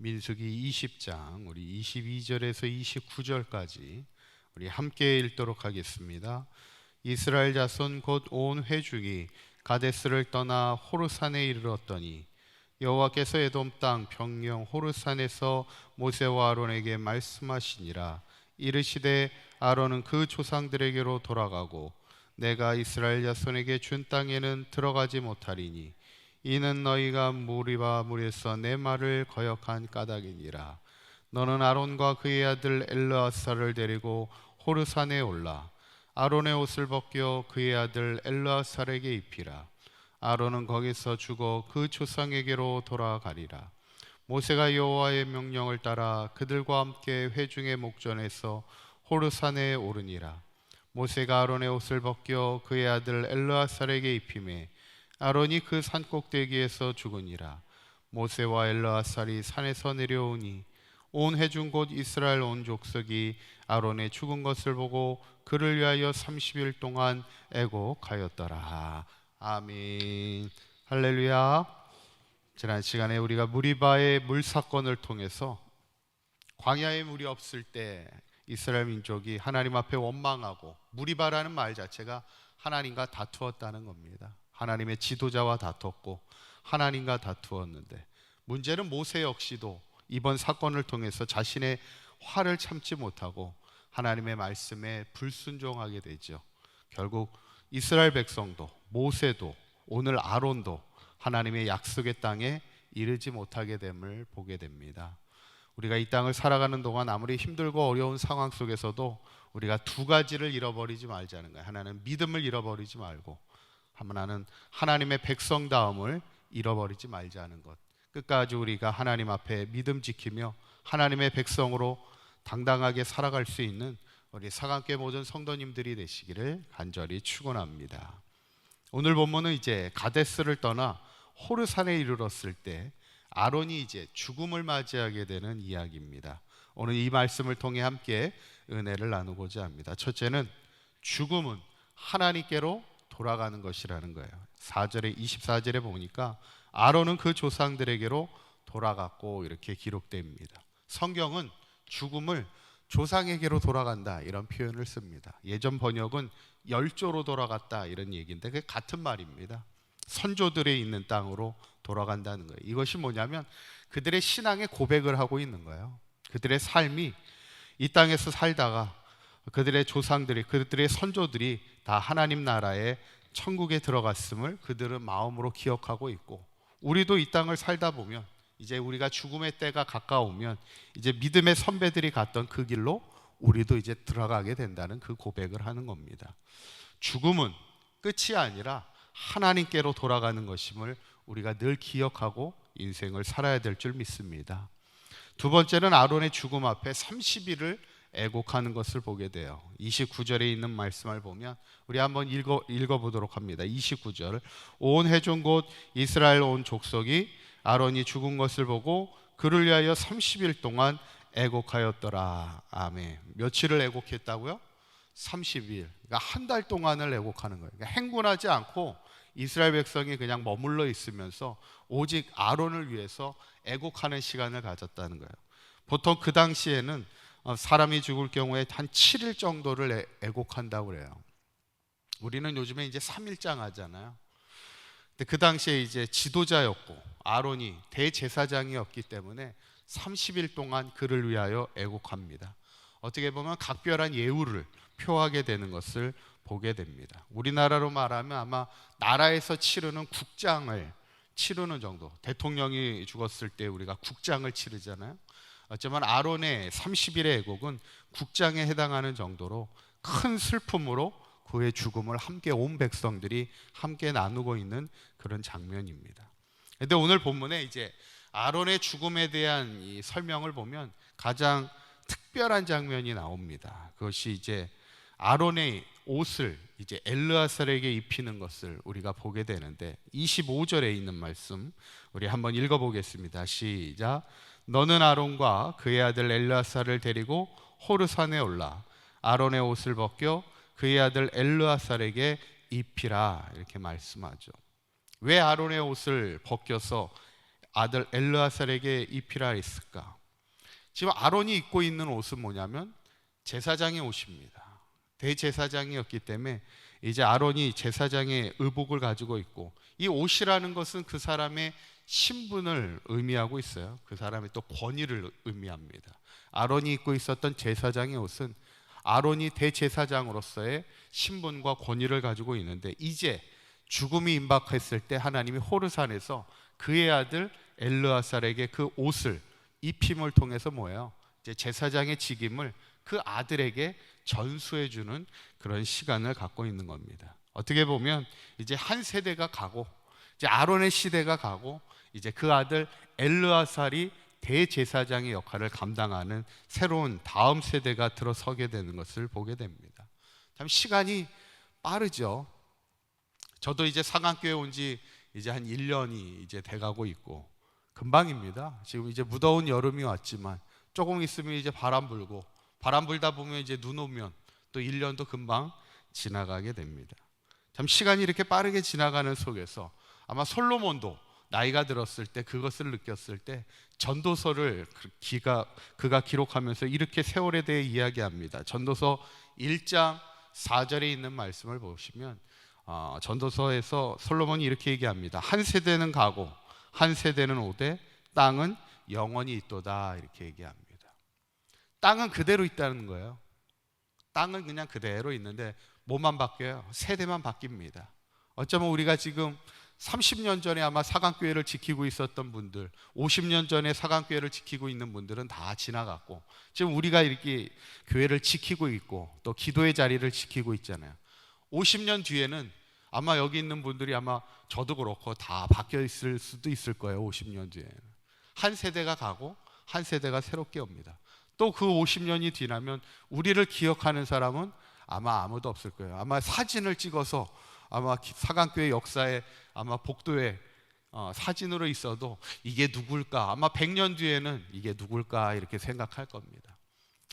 민수기 20장 우리 22절에서 29절까지 우리 함께 읽도록 하겠습니다. 이스라엘 자손 곧 온 회중이 가데스를 떠나 호르산에 이르렀더니 여호와께서 에돔 땅 병영 호르산에서 모세와 아론에게 말씀하시니라. 이르시되 아론은 그 조상들에게로 돌아가고 내가 이스라엘 자손에게 준 땅에는 들어가지 못하리니 이는 너희가 무리바 물에서 내 말을 거역한 까닭이니라. 너는 아론과 그의 아들 엘르아사를 데리고 호르산에 올라 아론의 옷을 벗겨 그의 아들 엘르아살에게 입히라. 아론은 거기서 죽어 그 조상에게로 돌아가리라. 모세가 여호와의 명령을 따라 그들과 함께 회중의 목전에서 호르산에 오르니라. 모세가 아론의 옷을 벗겨 그의 아들 엘르아살에게 입히매 아론이 그 산꼭대기에서 죽으니라. 모세와 엘르아살이 산에서 내려오니 온 회중 곧 이스라엘 온 족속이 아론의 죽은 것을 보고 그를 위하여 30일 동안 애곡하였더라. 아멘. 할렐루야. 지난 시간에 우리가 무리바의 물 사건을 통해서 광야에 물이 없을 때 이스라엘 민족이 하나님 앞에 원망하고, 무리바라는 말 자체가 하나님과 다투었다는 겁니다. 하나님의 지도자와 다퉜고 하나님과 다투었는데, 문제는 모세 역시도 이번 사건을 통해서 자신의 화를 참지 못하고 하나님의 말씀에 불순종하게 되죠. 결국 이스라엘 백성도, 모세도, 오늘 아론도 하나님의 약속의 땅에 이르지 못하게 됨을 보게 됩니다. 우리가 이 땅을 살아가는 동안 아무리 힘들고 어려운 상황 속에서도 우리가 두 가지를 잃어버리지 말자는 거예요. 하나는 믿음을 잃어버리지 말고, 하나는 하나님의 백성다움을 잃어버리지 말자는 것. 끝까지 우리가 하나님 앞에 믿음 지키며 하나님의 백성으로 당당하게 살아갈 수 있는 우리 사강교회 모든 성도님들이 되시기를 간절히 축원합니다. 오늘 본문은 이제 가데스를 떠나 호르산에 이르렀을 때 아론이 이제 죽음을 맞이하게 되는 이야기입니다. 오늘 이 말씀을 통해 함께 은혜를 나누고자 합니다. 첫째는 죽음은 하나님께로 돌아가는 것이라는 거예요. 24절에 보니까 아론은 그 조상들에게로 돌아갔고 이렇게 기록됩니다. 성경은 죽음을 조상에게로 돌아간다 이런 표현을 씁니다. 예전 번역은 열조로 돌아갔다 이런 얘기인데 그게 같은 말입니다. 선조들의 있는 땅으로 돌아간다는 거예요. 이것이 뭐냐면 그들의 신앙의 고백을 하고 있는 거예요. 그들의 삶이 이 땅에서 살다가 그들의 조상들이, 그들의 선조들이 다 하나님 나라의 천국에 들어갔음을 그들은 마음으로 기억하고 있고, 우리도 이 땅을 살다 보면 이제 우리가 죽음의 때가 가까우면 이제 믿음의 선배들이 갔던 그 길로 우리도 이제 들어가게 된다는 그 고백을 하는 겁니다. 죽음은 끝이 아니라 하나님께로 돌아가는 것임을 우리가 늘 기억하고 인생을 살아야 될 줄 믿습니다. 두 번째는 아론의 죽음 앞에 30일을 애곡하는 것을 보게 돼요. 29절에 있는 말씀을 보면 우리 한번 읽어보도록 합니다. 29절, 온 회중 곧 이스라엘 온 족속이 아론이 죽은 것을 보고 그를 위하여 30일 동안 애곡하였더라. 아멘. 며칠을 애곡했다고요? 30일. 그러니까 한 달 동안을 애곡하는 거예요. 그러니까 행군하지 않고 이스라엘 백성이 그냥 머물러 있으면서 오직 아론을 위해서 애곡하는 시간을 가졌다는 거예요. 보통 그 당시에는 사람이 죽을 경우에 한 7일 정도를 애곡한다고 그래요. 우리는 요즘에 이제 3일장 하잖아요. 근데 그 당시에 이제 지도자였고 아론이 대제사장이었기 때문에 30일 동안 그를 위하여 애곡합니다. 어떻게 보면 각별한 예우를 표하게 되는 것을 보게 됩니다. 우리나라로 말하면 아마 나라에서 치르는 국장을 치르는 정도, 대통령이 죽었을 때 우리가 국장을 치르잖아요. 어쩌면 아론의 30일의 애곡은 국장에 해당하는 정도로 큰 슬픔으로 그의 죽음을 함께 온 백성들이 함께 나누고 있는 그런 장면입니다. 그런데 오늘 본문에 이제 아론의 죽음에 대한 이 설명을 보면 가장 특별한 장면이 나옵니다. 그것이 이제 아론의 옷을 이제 엘르아살에게 입히는 것을 우리가 보게 되는데, 25절에 있는 말씀 우리 한번 읽어보겠습니다. 시작. 너는 아론과 그의 아들 엘르아살을 데리고 호르산에 올라 아론의 옷을 벗겨 그의 아들 엘르아살에게 입히라 이렇게 말씀하죠. 왜 아론의 옷을 벗겨서 아들 엘르아살에게 입히라 했을까? 지금 아론이 입고 있는 옷은 뭐냐면 제사장의 옷입니다. 대제사장이었기 때문에 이제 아론이 제사장의 의복을 가지고 있고, 이 옷이라는 것은 그 사람의 신분을 의미하고 있어요. 그 사람의 또 권위를 의미합니다. 아론이 입고 있었던 제사장의 옷은 아론이 대제사장으로서의 신분과 권위를 가지고 있는데, 이제 죽음이 임박했을 때 하나님이 호르산에서 그의 아들 엘르아살에게 그 옷을 입힘을 통해서 뭐예요? 이제 제사장의 직임을 그 아들에게 전수해 주는 그런 시간을 갖고 있는 겁니다. 어떻게 보면 이제 한 세대가 가고, 이제 아론의 시대가 가고, 이제 그 아들 엘르아살이 대제사장의 역할을 감당하는 새로운 다음 세대가 들어서게 되는 것을 보게 됩니다. 참 시간이 빠르죠. 저도 이제 사강교회 온 지 이제 한 1년이 이제 돼가고 있고, 금방입니다. 지금 이제 무더운 여름이 왔지만 조금 있으면 이제 바람 불다 보면 이제 눈 오면 또 1년도 금방 지나가게 됩니다. 참 시간이 이렇게 빠르게 지나가는 속에서 아마 솔로몬도 나이가 들었을 때 그것을 느꼈을 때 전도서를 그가 기록하면서 이렇게 세월에 대해 이야기합니다. 전도서 1장 4절에 있는 말씀을 보시면 전도서에서 솔로몬이 이렇게 얘기합니다. 한 세대는 가고 한 세대는 오되 땅은 영원히 있도다, 이렇게 얘기합니다. 땅은 그대로 있다는 거예요. 땅은 그냥 그대로 있는데 뭐만 바뀌어요? 세대만 바뀝니다. 어쩌면 우리가 지금 30년 전에 아마 사강교회를 지키고 있었던 분들, 50년 전에 사강교회를 지키고 있는 분들은 다 지나갔고, 지금 우리가 이렇게 교회를 지키고 있고 또 기도의 자리를 지키고 있잖아요. 50년 뒤에는 아마 여기 있는 분들이 아마 저도 그렇고 다 바뀌어 있을 수도 있을 거예요. 50년 뒤에는 한 세대가 가고 한 세대가 새롭게 옵니다. 또 그 50년이 지나면 우리를 기억하는 사람은 아마 아무도 없을 거예요. 아마 사진을 찍어서 아마 사강교회 역사에 아마 복도에 사진으로 있어도 이게 누굴까, 아마 100년 뒤에는 이게 누굴까 이렇게 생각할 겁니다.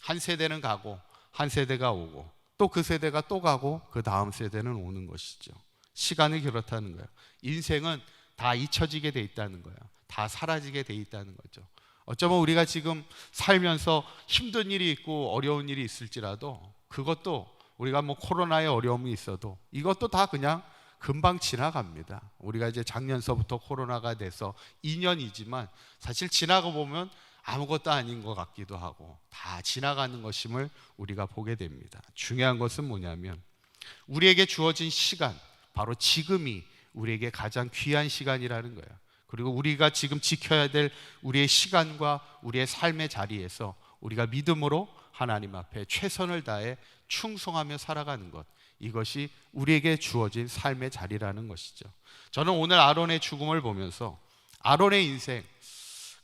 한 세대는 가고 한 세대가 오고 또 그 세대가 또 가고 그 다음 세대는 오는 것이죠. 시간이 그렇다는 거예요. 인생은 다 잊혀지게 돼 있다는 거예요. 다 사라지게 돼 있다는 거죠. 어쩌면 우리가 지금 살면서 힘든 일이 있고 어려운 일이 있을지라도, 그것도 우리가 뭐 코로나의 어려움이 있어도 이것도 다 그냥 금방 지나갑니다. 우리가 이제 작년서부터 코로나가 돼서 2년이지만 사실 지나고 보면 아무것도 아닌 것 같기도 하고 다 지나가는 것임을 우리가 보게 됩니다. 중요한 것은 뭐냐면 우리에게 주어진 시간, 바로 지금이 우리에게 가장 귀한 시간이라는 거예요. 그리고 우리가 지금 지켜야 될 우리의 시간과 우리의 삶의 자리에서 우리가 믿음으로 하나님 앞에 최선을 다해 충성하며 살아가는 것, 이것이 우리에게 주어진 삶의 자리라는 것이죠. 저는 오늘 아론의 죽음을 보면서 아론의 인생,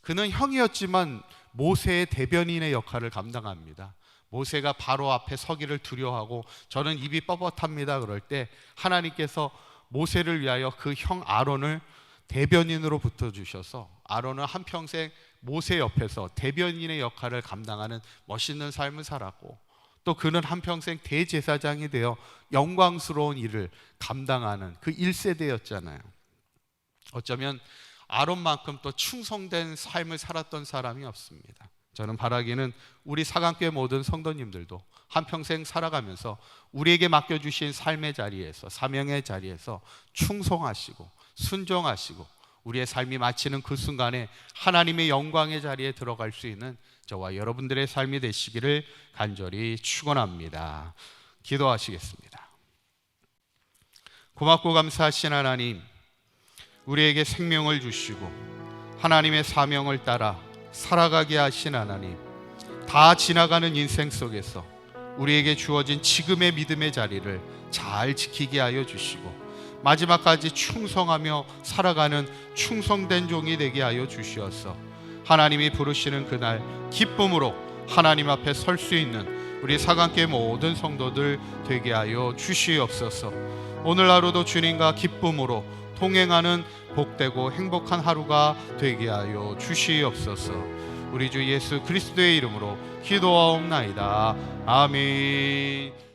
그는 형이었지만 모세의 대변인의 역할을 감당합니다. 모세가 바로 앞에 서기를 두려워하고 저는 입이 뻣뻣합니다 그럴 때 하나님께서 모세를 위하여 그 형 아론을 대변인으로 붙어주셔서 아론은 한평생 모세 옆에서 대변인의 역할을 감당하는 멋있는 삶을 살았고, 또 그는 한평생 대제사장이 되어 영광스러운 일을 감당하는 그 1세대였잖아요. 어쩌면 아론만큼 또 충성된 삶을 살았던 사람이 없습니다. 저는 바라기는 우리 사강교회 모든 성도님들도 한평생 살아가면서 우리에게 맡겨주신 삶의 자리에서, 사명의 자리에서 충성하시고 순종하시고 우리의 삶이 마치는 그 순간에 하나님의 영광의 자리에 들어갈 수 있는 저와 여러분들의 삶이 되시기를 간절히 축원합니다. 기도하시겠습니다. 고맙고 감사하신 하나님, 우리에게 생명을 주시고 하나님의 사명을 따라 살아가게 하신 하나님, 다 지나가는 인생 속에서 우리에게 주어진 지금의 믿음의 자리를 잘 지키게 하여 주시고 마지막까지 충성하며 살아가는 충성된 종이 되게 하여 주시어서 하나님이 부르시는 그날 기쁨으로 하나님 앞에 설 수 있는 우리 사강교회 모든 성도들 되게 하여 주시옵소서. 오늘 하루도 주님과 기쁨으로 동행하는 복되고 행복한 하루가 되게 하여 주시옵소서. 우리 주 예수 그리스도의 이름으로 기도하옵나이다. 아멘.